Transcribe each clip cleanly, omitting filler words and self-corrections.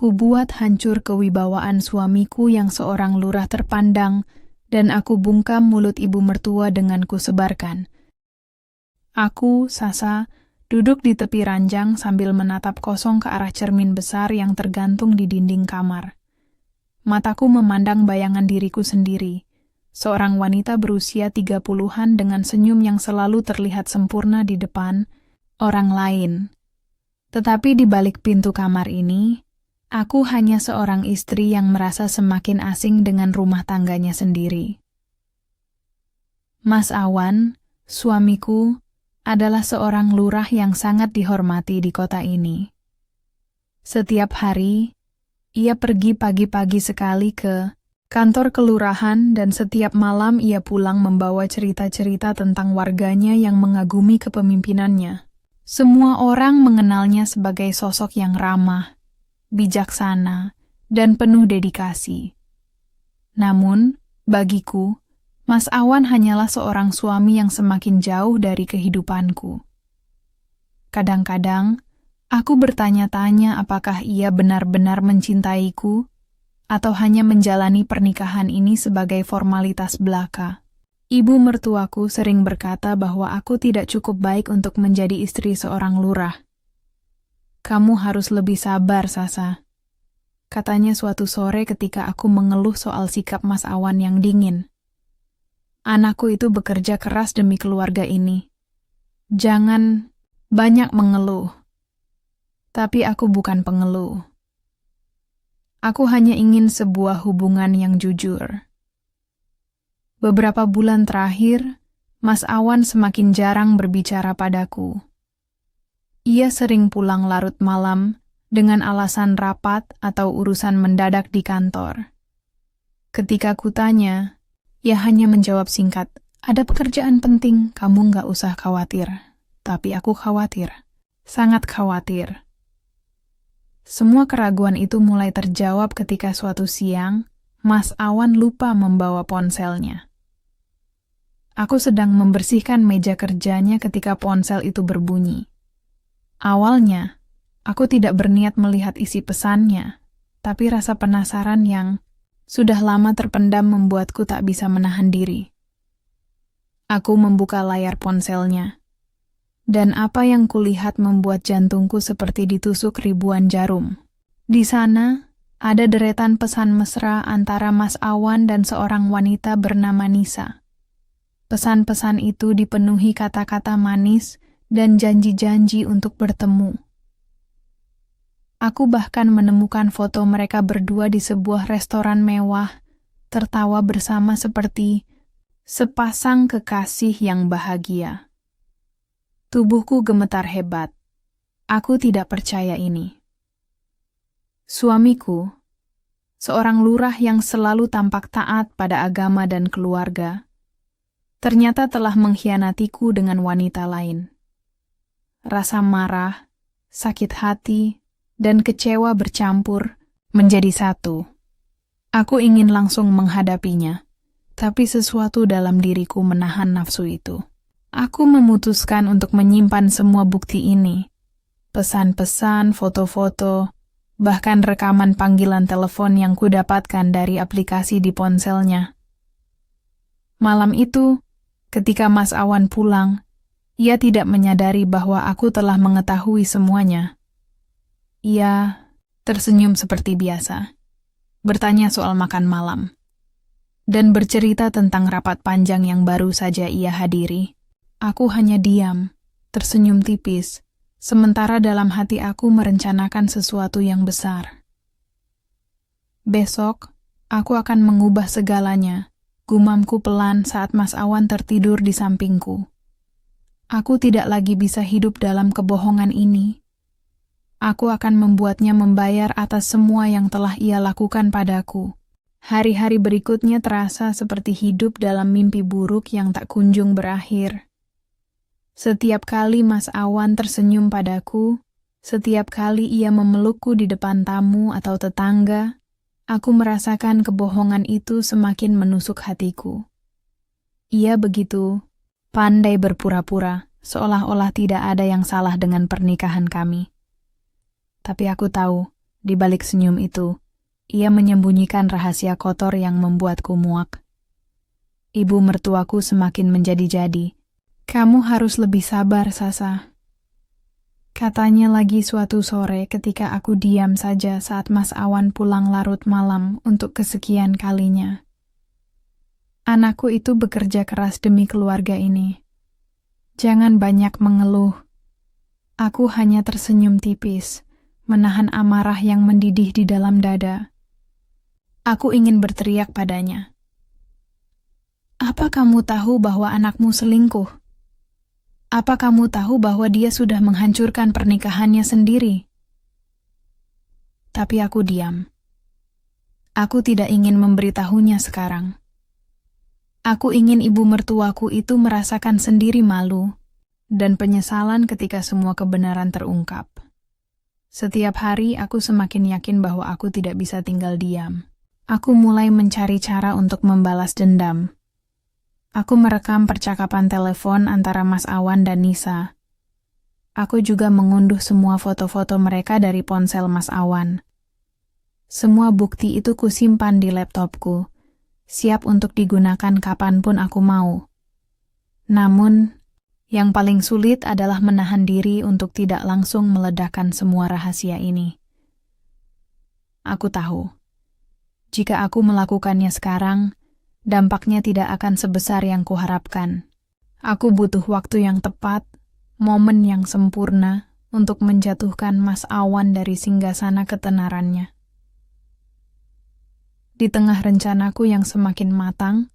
Kubuat hancur kewibawaan suamiku yang seorang lurah terpandang, dan aku bungkam mulut ibu mertua dengan kusebarkan. Aku, Sasa, duduk di tepi ranjang sambil menatap kosong ke arah cermin besar yang tergantung di dinding kamar. Mataku memandang bayangan diriku sendiri, seorang wanita berusia 30-an dengan senyum yang selalu terlihat sempurna di depan orang lain. Tetapi di balik pintu kamar ini, aku hanya seorang istri yang merasa semakin asing dengan rumah tangganya sendiri. Mas Awan, suamiku, adalah seorang lurah yang sangat dihormati di kota ini. Setiap hari, ia pergi pagi-pagi sekali ke kantor kelurahan dan setiap malam ia pulang membawa cerita-cerita tentang warganya yang mengagumi kepemimpinannya. Semua orang mengenalnya sebagai sosok yang ramah, bijaksana, dan penuh dedikasi. Namun, bagiku, Mas Awan hanyalah seorang suami yang semakin jauh dari kehidupanku. Kadang-kadang, aku bertanya-tanya apakah ia benar-benar mencintaiku, atau hanya menjalani pernikahan ini sebagai formalitas belaka. Ibu mertuaku sering berkata bahwa aku tidak cukup baik untuk menjadi istri seorang lurah. Kamu harus lebih sabar, Sasa, katanya suatu sore ketika aku mengeluh soal sikap Mas Awan yang dingin. Anakku itu bekerja keras demi keluarga ini. Jangan banyak mengeluh. Tapi aku bukan pengeluh. Aku hanya ingin sebuah hubungan yang jujur. Beberapa bulan terakhir, Mas Awan semakin jarang berbicara padaku. Ia sering pulang larut malam dengan alasan rapat atau urusan mendadak di kantor. Ketika kutanya, ia hanya menjawab singkat, "Ada pekerjaan penting, kamu nggak usah khawatir." Tapi aku khawatir, sangat khawatir. Semua keraguan itu mulai terjawab ketika suatu siang, Mas Awan lupa membawa ponselnya. Aku sedang membersihkan meja kerjanya ketika ponsel itu berbunyi. Awalnya, aku tidak berniat melihat isi pesannya, tapi rasa penasaran yang sudah lama terpendam membuatku tak bisa menahan diri. Aku membuka layar ponselnya, dan apa yang kulihat membuat jantungku seperti ditusuk ribuan jarum. Di sana, ada deretan pesan mesra antara Mas Awan dan seorang wanita bernama Nisa. Pesan-pesan itu dipenuhi kata-kata manis dan janji-janji untuk bertemu. Aku bahkan menemukan foto mereka berdua di sebuah restoran mewah, tertawa bersama seperti sepasang kekasih yang bahagia. Tubuhku gemetar hebat. Aku tidak percaya ini. Suamiku, seorang lurah yang selalu tampak taat pada agama dan keluarga, ternyata telah mengkhianatiku dengan wanita lain. Rasa marah, sakit hati, dan kecewa bercampur menjadi satu. Aku ingin langsung menghadapinya, tapi sesuatu dalam diriku menahan nafsu itu. Aku memutuskan untuk menyimpan semua bukti ini. Pesan-pesan, foto-foto, bahkan rekaman panggilan telepon yang kudapatkan dari aplikasi di ponselnya. Malam itu, ketika Mas Awan pulang, ia tidak menyadari bahwa aku telah mengetahui semuanya. Ia tersenyum seperti biasa, bertanya soal makan malam, dan bercerita tentang rapat panjang yang baru saja ia hadiri. Aku hanya diam, tersenyum tipis, sementara dalam hati aku merencanakan sesuatu yang besar. Besok, aku akan mengubah segalanya, gumamku pelan saat Mas Awan tertidur di sampingku. Aku tidak lagi bisa hidup dalam kebohongan ini. Aku akan membuatnya membayar atas semua yang telah ia lakukan padaku. Hari-hari berikutnya terasa seperti hidup dalam mimpi buruk yang tak kunjung berakhir. Setiap kali Mas Awan tersenyum padaku, setiap kali ia memelukku di depan tamu atau tetangga, aku merasakan kebohongan itu semakin menusuk hatiku. Ia begitu pandai berpura-pura, seolah-olah tidak ada yang salah dengan pernikahan kami. Tapi aku tahu, Di balik senyum itu, ia menyembunyikan rahasia kotor yang membuatku muak. Ibu mertuaku semakin menjadi-jadi. Kamu harus lebih sabar, Sasa. Katanya lagi suatu sore ketika aku diam saja saat Mas Awan pulang larut malam untuk kesekian kalinya. Anakku itu bekerja keras demi keluarga ini. Jangan banyak mengeluh. Aku hanya tersenyum tipis, menahan amarah yang mendidih di dalam dada. Aku ingin berteriak padanya. Apa kamu tahu bahwa anakmu selingkuh? Apa kamu tahu bahwa dia sudah menghancurkan pernikahannya sendiri? Tapi aku diam. Aku tidak ingin memberitahunya sekarang. Aku ingin ibu mertuaku itu merasakan sendiri malu dan penyesalan ketika semua kebenaran terungkap. Setiap hari aku semakin yakin bahwa aku tidak bisa tinggal diam. Aku mulai mencari cara untuk membalas dendam. Aku merekam percakapan telepon antara Mas Awan dan Nisa. Aku juga mengunduh semua foto-foto mereka dari ponsel Mas Awan. Semua bukti itu kusimpan di laptopku, siap untuk digunakan kapanpun aku mau. Namun, yang paling sulit adalah menahan diri untuk tidak langsung meledakkan semua rahasia ini. Aku tahu, jika aku melakukannya sekarang, dampaknya tidak akan sebesar yang kuharapkan. Aku butuh waktu yang tepat, momen yang sempurna untuk menjatuhkan Mas Awan dari singgasana ketenarannya. Di tengah rencanaku yang semakin matang,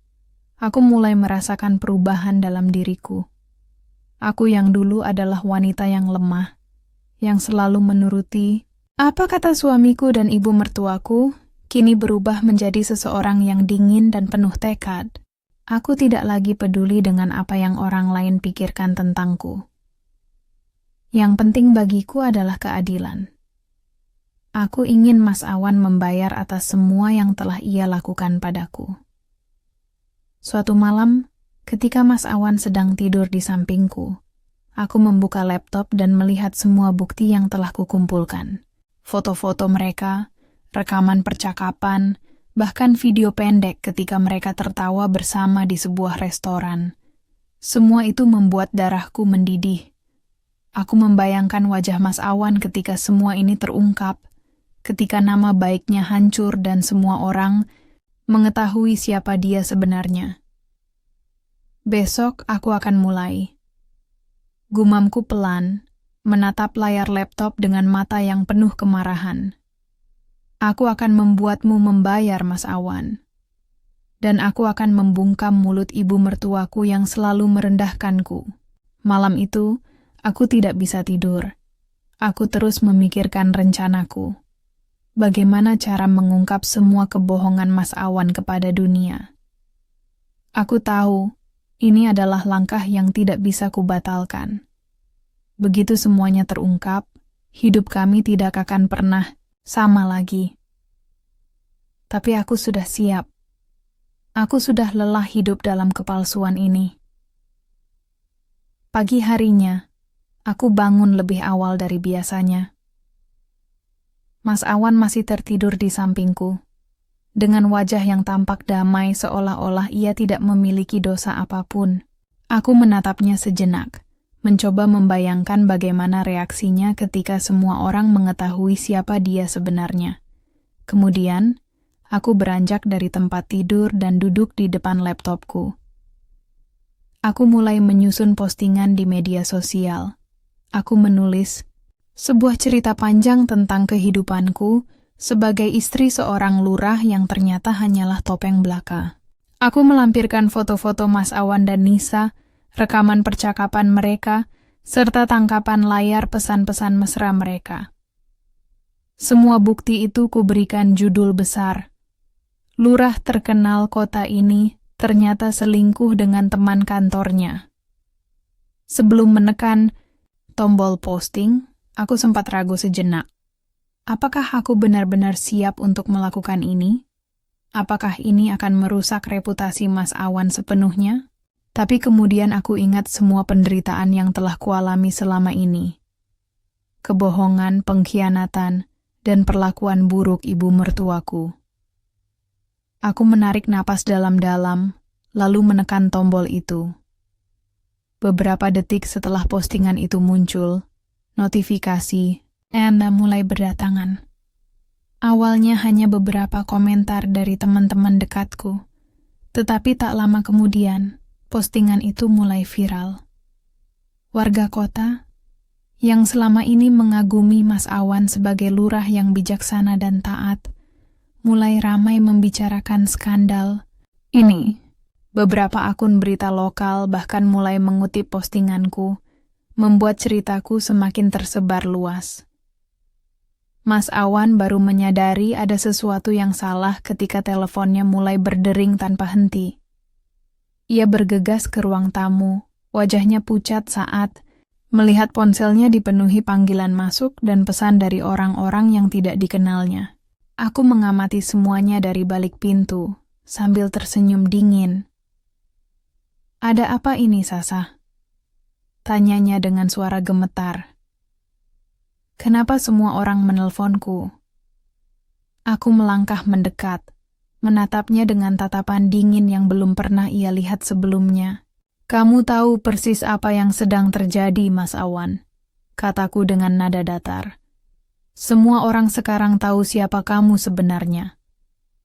aku mulai merasakan perubahan dalam diriku. Aku yang dulu adalah wanita yang lemah, yang selalu menuruti apa kata suamiku dan ibu mertuaku, kini berubah menjadi seseorang yang dingin dan penuh tekad. Aku tidak lagi peduli dengan apa yang orang lain pikirkan tentangku. Yang penting bagiku adalah keadilan. Aku ingin Mas Awan membayar atas semua yang telah ia lakukan padaku. Suatu malam, ketika Mas Awan sedang tidur di sampingku, aku membuka laptop dan melihat semua bukti yang telah kukumpulkan. Foto-foto mereka, rekaman percakapan, bahkan video pendek ketika mereka tertawa bersama di sebuah restoran. Semua itu membuat darahku mendidih. Aku membayangkan wajah Mas Awan ketika semua ini terungkap, ketika nama baiknya hancur dan semua orang mengetahui siapa dia sebenarnya. Besok aku akan mulai. Gumamku pelan, menatap layar laptop dengan mata yang penuh kemarahan. Aku akan membuatmu membayar, Mas Awan. Dan aku akan membungkam mulut ibu mertuaku yang selalu merendahkanku. Malam itu, aku tidak bisa tidur. Aku terus memikirkan rencanaku. Bagaimana cara mengungkap semua kebohongan Mas Awan kepada dunia. Aku tahu, ini adalah langkah yang tidak bisa kubatalkan. Begitu semuanya terungkap, hidup kami tidak akan pernah sama lagi. Tapi aku sudah siap. Aku sudah lelah hidup dalam kepalsuan ini. Pagi harinya, aku bangun lebih awal dari biasanya. Mas Awan masih tertidur di sampingku, dengan wajah yang tampak damai seolah-olah ia tidak memiliki dosa apapun. Aku menatapnya sejenak, mencoba membayangkan bagaimana reaksinya ketika semua orang mengetahui siapa dia sebenarnya. Kemudian, aku beranjak dari tempat tidur dan duduk di depan laptopku. Aku mulai menyusun postingan di media sosial. Aku menulis sebuah cerita panjang tentang kehidupanku sebagai istri seorang lurah yang ternyata hanyalah topeng belaka. Aku melampirkan foto-foto Mas Awan dan Nisa, rekaman percakapan mereka, serta tangkapan layar pesan-pesan mesra mereka. Semua bukti itu kuberikan judul besar. Lurah terkenal kota ini ternyata selingkuh dengan teman kantornya. Sebelum menekan tombol posting, aku sempat ragu sejenak. Apakah aku benar-benar siap untuk melakukan ini? Apakah ini akan merusak reputasi Mas Awan sepenuhnya? Tapi kemudian aku ingat semua penderitaan yang telah kualami selama ini. Kebohongan, pengkhianatan, dan perlakuan buruk ibu mertuaku. Aku menarik napas dalam-dalam, lalu menekan tombol itu. Beberapa detik setelah postingan itu muncul, notifikasi Anda mulai berdatangan. Awalnya hanya beberapa komentar dari teman-teman dekatku, tetapi tak lama kemudian, postingan itu mulai viral. Warga kota yang selama ini mengagumi Mas Awan sebagai lurah yang bijaksana dan taat, mulai ramai membicarakan skandal ini. Beberapa akun berita lokal bahkan mulai mengutip postinganku, membuat ceritaku semakin tersebar luas. Mas Awan baru menyadari ada sesuatu yang salah ketika teleponnya mulai berdering tanpa henti. Ia bergegas ke ruang tamu, wajahnya pucat saat melihat ponselnya dipenuhi panggilan masuk dan pesan dari orang-orang yang tidak dikenalnya. Aku mengamati semuanya dari balik pintu, sambil tersenyum dingin. "Ada apa ini, Sasa?" tanyanya dengan suara gemetar. "Kenapa semua orang menelponku?" Aku melangkah mendekat, menatapnya dengan tatapan dingin yang belum pernah ia lihat sebelumnya. "Kamu tahu persis apa yang sedang terjadi, Mas Awan," kataku dengan nada datar. "Semua orang sekarang tahu siapa kamu sebenarnya."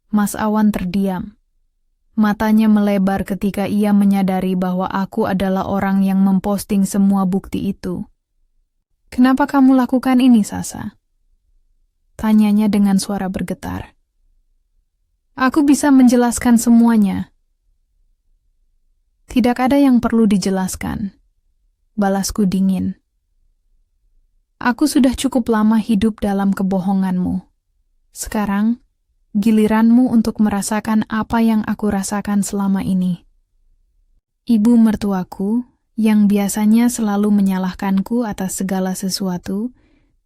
Mas Awan terdiam. Matanya melebar ketika ia menyadari bahwa aku adalah orang yang memposting semua bukti itu. "Kenapa kamu lakukan ini, Sasa?" tanyanya dengan suara bergetar. "Aku bisa menjelaskan semuanya." "Tidak ada yang perlu dijelaskan," balasku dingin. "Aku sudah cukup lama hidup dalam kebohonganmu. Sekarang, giliranmu untuk merasakan apa yang aku rasakan selama ini." Ibu mertuaku, yang biasanya selalu menyalahkanku atas segala sesuatu,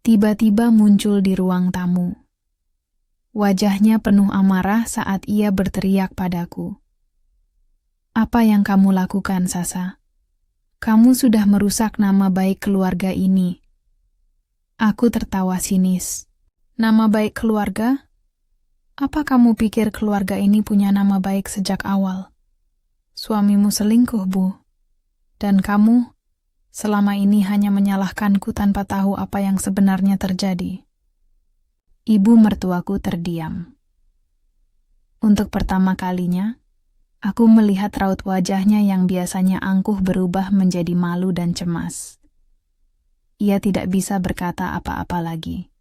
tiba-tiba muncul di ruang tamu. Wajahnya penuh amarah saat ia berteriak padaku. "Apa yang kamu lakukan, Sasa? Kamu sudah merusak nama baik keluarga ini." Aku tertawa sinis. "Nama baik keluarga? Apa kamu pikir keluarga ini punya nama baik sejak awal? Suamimu selingkuh, Bu. Dan kamu selama ini hanya menyalahkanku tanpa tahu apa yang sebenarnya terjadi." Ibu mertuaku terdiam. Untuk pertama kalinya, aku melihat raut wajahnya yang biasanya angkuh berubah menjadi malu dan cemas. Ia tidak bisa berkata apa-apa lagi.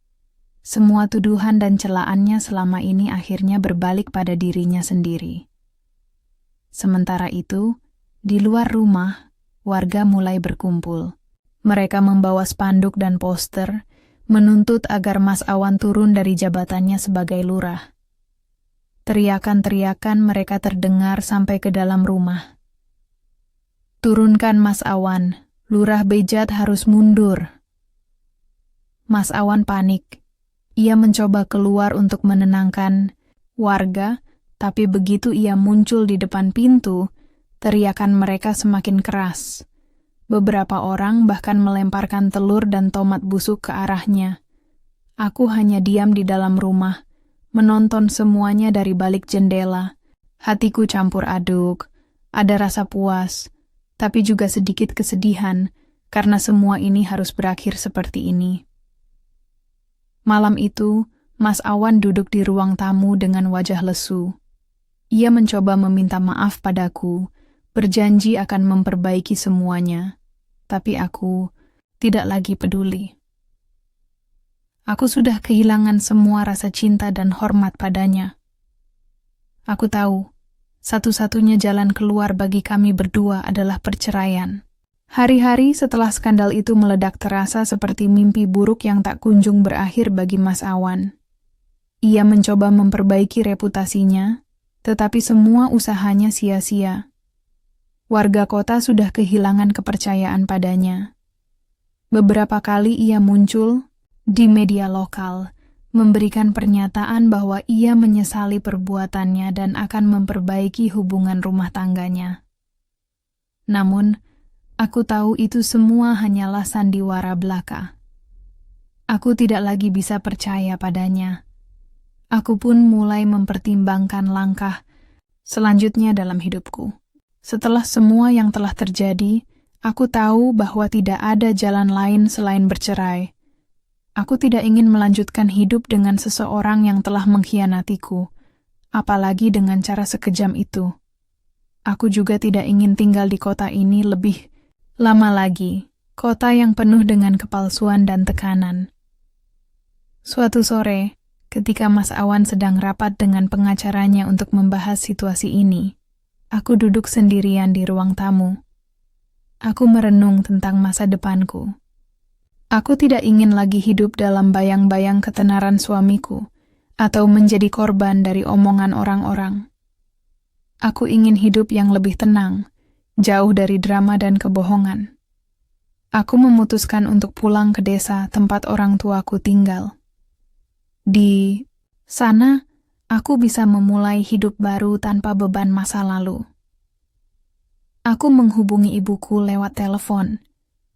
Semua tuduhan dan celaannya selama ini akhirnya berbalik pada dirinya sendiri. Sementara itu, di luar rumah, warga mulai berkumpul. Mereka membawa spanduk dan poster, menuntut agar Mas Awan turun dari jabatannya sebagai lurah. Teriakan-teriakan mereka terdengar sampai ke dalam rumah. "Turunkan Mas Awan, lurah bejat harus mundur." Mas Awan panik. Ia mencoba keluar untuk menenangkan warga, tapi begitu ia muncul di depan pintu, teriakan mereka semakin keras. Beberapa orang bahkan melemparkan telur dan tomat busuk ke arahnya. Aku hanya diam di dalam rumah, menonton semuanya dari balik jendela. Hatiku campur aduk, ada rasa puas, tapi juga sedikit kesedihan karena semua ini harus berakhir seperti ini. Malam itu, Mas Awan duduk di ruang tamu dengan wajah lesu. Ia mencoba meminta maaf padaku, berjanji akan memperbaiki semuanya, tapi aku tidak lagi peduli. Aku sudah kehilangan semua rasa cinta dan hormat padanya. Aku tahu, satu-satunya jalan keluar bagi kami berdua adalah perceraian. Hari-hari setelah skandal itu meledak terasa seperti mimpi buruk yang tak kunjung berakhir bagi Mas Awan. Ia mencoba memperbaiki reputasinya, tetapi semua usahanya sia-sia. Warga kota sudah kehilangan kepercayaan padanya. Beberapa kali ia muncul di media lokal, memberikan pernyataan bahwa ia menyesali perbuatannya dan akan memperbaiki hubungan rumah tangganya. Namun, aku tahu itu semua hanyalah sandiwara belaka. Aku tidak lagi bisa percaya padanya. Aku pun mulai mempertimbangkan langkah selanjutnya dalam hidupku. Setelah semua yang telah terjadi, aku tahu bahwa tidak ada jalan lain selain bercerai. Aku tidak ingin melanjutkan hidup dengan seseorang yang telah mengkhianatiku, apalagi dengan cara sekejam itu. Aku juga tidak ingin tinggal di kota ini lebih lama lagi, kota yang penuh dengan kepalsuan dan tekanan. Suatu sore, ketika Mas Awan sedang rapat dengan pengacaranya untuk membahas situasi ini, aku duduk sendirian di ruang tamu. Aku merenung tentang masa depanku. Aku tidak ingin lagi hidup dalam bayang-bayang ketenaran suamiku, atau menjadi korban dari omongan orang-orang. Aku ingin hidup yang lebih tenang, jauh dari drama dan kebohongan. Aku memutuskan untuk pulang ke desa tempat orang tuaku tinggal. Di sana, aku bisa memulai hidup baru tanpa beban masa lalu. Aku menghubungi ibuku lewat telepon,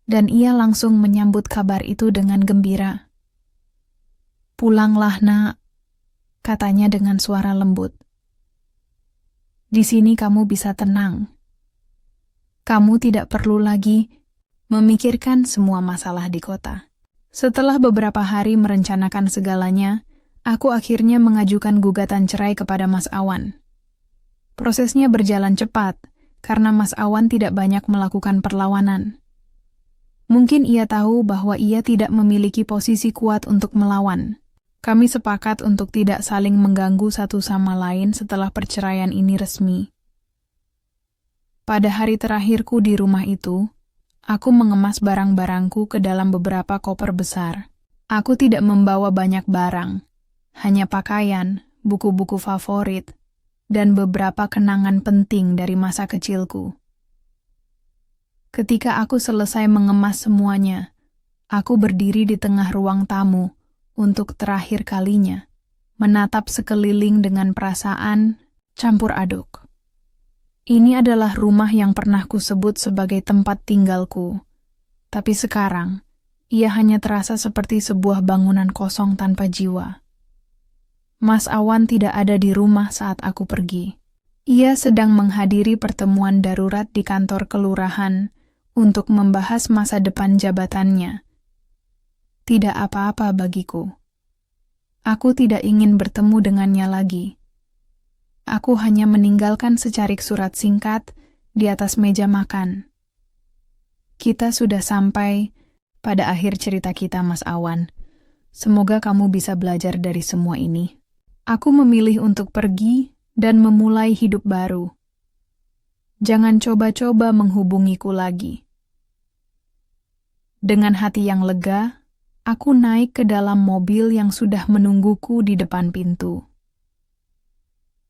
dan ia langsung menyambut kabar itu dengan gembira. "Pulanglah, Nak," katanya dengan suara lembut. "Di sini kamu bisa tenang. Kamu tidak perlu lagi memikirkan semua masalah di kota." Setelah beberapa hari merencanakan segalanya, aku akhirnya mengajukan gugatan cerai kepada Mas Awan. Prosesnya berjalan cepat, karena Mas Awan tidak banyak melakukan perlawanan. Mungkin ia tahu bahwa ia tidak memiliki posisi kuat untuk melawan. Kami sepakat untuk tidak saling mengganggu satu sama lain setelah perceraian ini resmi. Pada hari terakhirku di rumah itu, aku mengemas barang-barangku ke dalam beberapa koper besar. Aku tidak membawa banyak barang, hanya pakaian, buku-buku favorit, dan beberapa kenangan penting dari masa kecilku. Ketika aku selesai mengemas semuanya, aku berdiri di tengah ruang tamu untuk terakhir kalinya, menatap sekeliling dengan perasaan campur aduk. Ini adalah rumah yang pernah kusebut sebagai tempat tinggalku, tapi sekarang ia hanya terasa seperti sebuah bangunan kosong tanpa jiwa. Mas Awan tidak ada di rumah saat aku pergi. Ia sedang menghadiri pertemuan darurat di kantor kelurahan untuk membahas masa depan jabatannya. Tidak apa-apa bagiku. Aku tidak ingin bertemu dengannya lagi. Aku hanya meninggalkan secarik surat singkat di atas meja makan. Kita sudah sampai pada akhir cerita kita, Mas Awan. Semoga kamu bisa belajar dari semua ini. Aku memilih untuk pergi dan memulai hidup baru. Jangan coba-coba menghubungiku lagi. Dengan hati yang lega, aku naik ke dalam mobil yang sudah menungguku di depan pintu.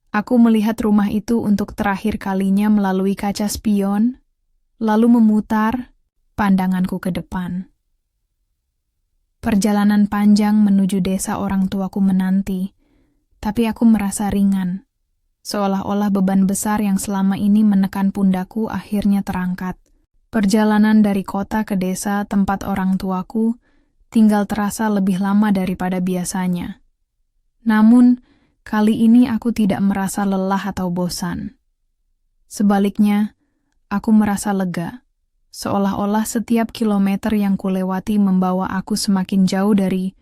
Aku melihat rumah itu untuk terakhir kalinya melalui kaca spion, lalu memutar pandanganku ke depan. Perjalanan panjang menuju desa orang tuaku menanti, tapi aku merasa ringan, seolah-olah beban besar yang selama ini menekan pundakku akhirnya terangkat. Perjalanan dari kota ke desa tempat orang tuaku tinggal terasa lebih lama daripada biasanya. Namun, kali ini aku tidak merasa lelah atau bosan. Sebaliknya, aku merasa lega, seolah-olah setiap kilometer yang kulewati membawa aku semakin jauh dari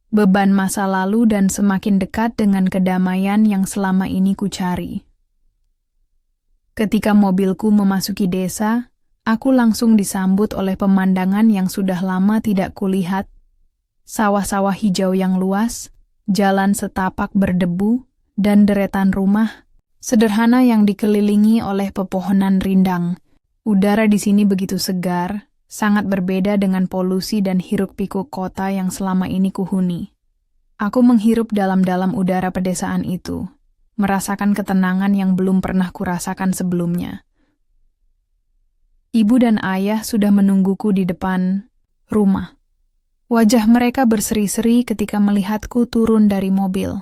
beban masa lalu dan semakin dekat dengan kedamaian yang selama ini kucari. Ketika mobilku memasuki desa, aku langsung disambut oleh pemandangan yang sudah lama tidak kulihat, sawah-sawah hijau yang luas, jalan setapak berdebu, dan deretan rumah sederhana yang dikelilingi oleh pepohonan rindang. Udara di sini begitu segar, sangat berbeda dengan polusi dan hiruk-pikuk kota yang selama ini kuhuni. Aku menghirup dalam-dalam udara pedesaan itu, merasakan ketenangan yang belum pernah kurasakan sebelumnya. Ibu dan ayah sudah menungguku di depan rumah. Wajah mereka berseri-seri ketika melihatku turun dari mobil.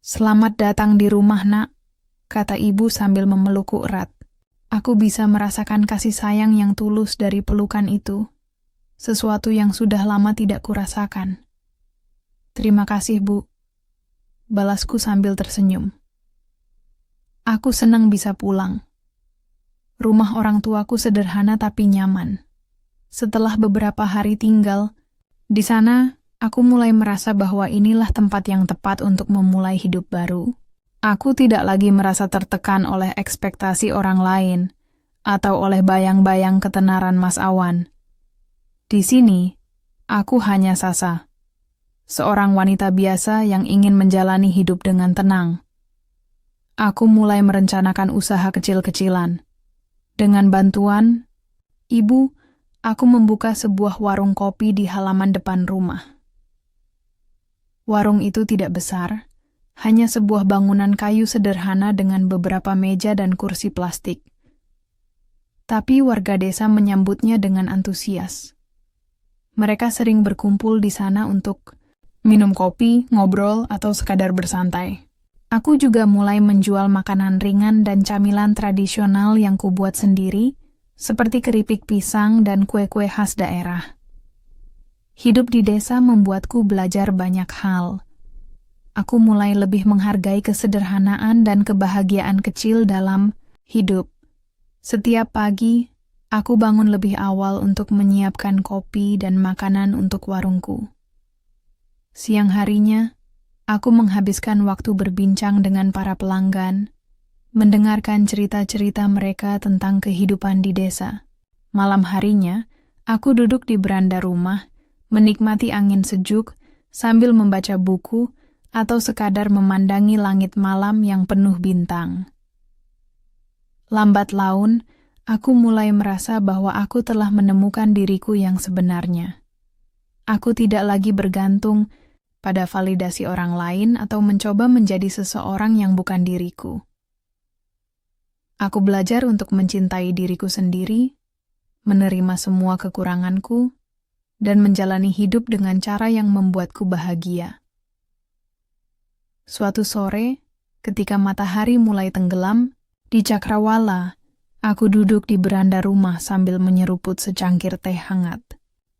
"Selamat datang di rumah, Nak," kata ibu sambil memelukku erat. Aku bisa merasakan kasih sayang yang tulus dari pelukan itu. sesuatu yang sudah lama tidak kurasakan. Terima kasih, Bu. Balasku sambil tersenyum. Aku senang bisa pulang. Rumah orang tuaku sederhana tapi nyaman. Setelah beberapa hari tinggal, di sana aku mulai merasa bahwa inilah tempat yang tepat untuk memulai hidup baru. Aku tidak lagi merasa tertekan oleh ekspektasi orang lain atau oleh bayang-bayang ketenaran Mas Awan. Di sini, aku hanya Sasa, seorang wanita biasa yang ingin menjalani hidup dengan tenang. Aku mulai merencanakan usaha kecil-kecilan. Dengan bantuan ibu, aku membuka sebuah warung kopi di halaman depan rumah. Warung itu tidak besar, hanya sebuah bangunan kayu sederhana dengan beberapa meja dan kursi plastik. Tapi warga desa menyambutnya dengan antusias. Mereka sering berkumpul di sana untuk minum kopi, ngobrol, atau sekadar bersantai. Aku juga mulai menjual makanan ringan dan camilan tradisional yang kubuat sendiri, seperti keripik pisang dan kue-kue khas daerah. Hidup di desa membuatku belajar banyak hal. Aku mulai lebih menghargai kesederhanaan dan kebahagiaan kecil dalam hidup. Setiap pagi, aku bangun lebih awal untuk menyiapkan kopi dan makanan untuk warungku. Siang harinya, aku menghabiskan waktu berbincang dengan para pelanggan, mendengarkan cerita-cerita mereka tentang kehidupan di desa. Malam harinya, aku duduk di beranda rumah, menikmati angin sejuk sambil membaca buku atau sekadar memandangi langit malam yang penuh bintang. Lambat laun, aku mulai merasa bahwa aku telah menemukan diriku yang sebenarnya. Aku tidak lagi bergantung pada validasi orang lain atau mencoba menjadi seseorang yang bukan diriku. Aku belajar untuk mencintai diriku sendiri, menerima semua kekuranganku, dan menjalani hidup dengan cara yang membuatku bahagia. Suatu sore, ketika matahari mulai tenggelam, di Cakrawala, aku duduk di beranda rumah sambil menyeruput secangkir teh hangat.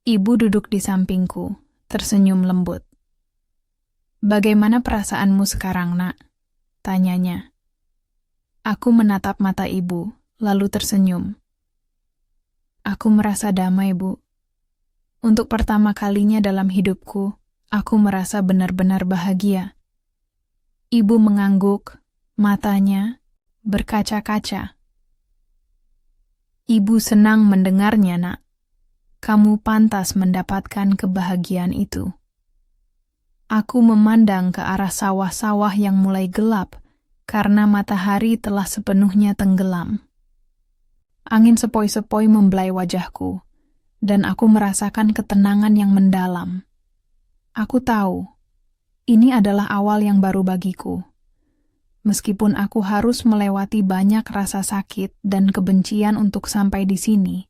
Ibu duduk di sampingku, tersenyum lembut. "Bagaimana perasaanmu sekarang, Nak?" tanyanya. Aku menatap mata ibu, lalu tersenyum. "Aku merasa damai, Bu. Untuk pertama kalinya dalam hidupku, aku merasa benar-benar bahagia." Ibu mengangguk, matanya berkaca-kaca. "Ibu senang mendengarnya, Nak. Kamu pantas mendapatkan kebahagiaan itu." Aku memandang ke arah sawah-sawah yang mulai gelap karena matahari telah sepenuhnya tenggelam. Angin sepoi-sepoi membelai wajahku, dan aku merasakan ketenangan yang mendalam. Aku tahu, ini adalah awal yang baru bagiku. Meskipun aku harus melewati banyak rasa sakit dan kebencian untuk sampai di sini,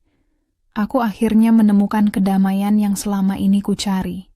aku akhirnya menemukan kedamaian yang selama ini ku cari.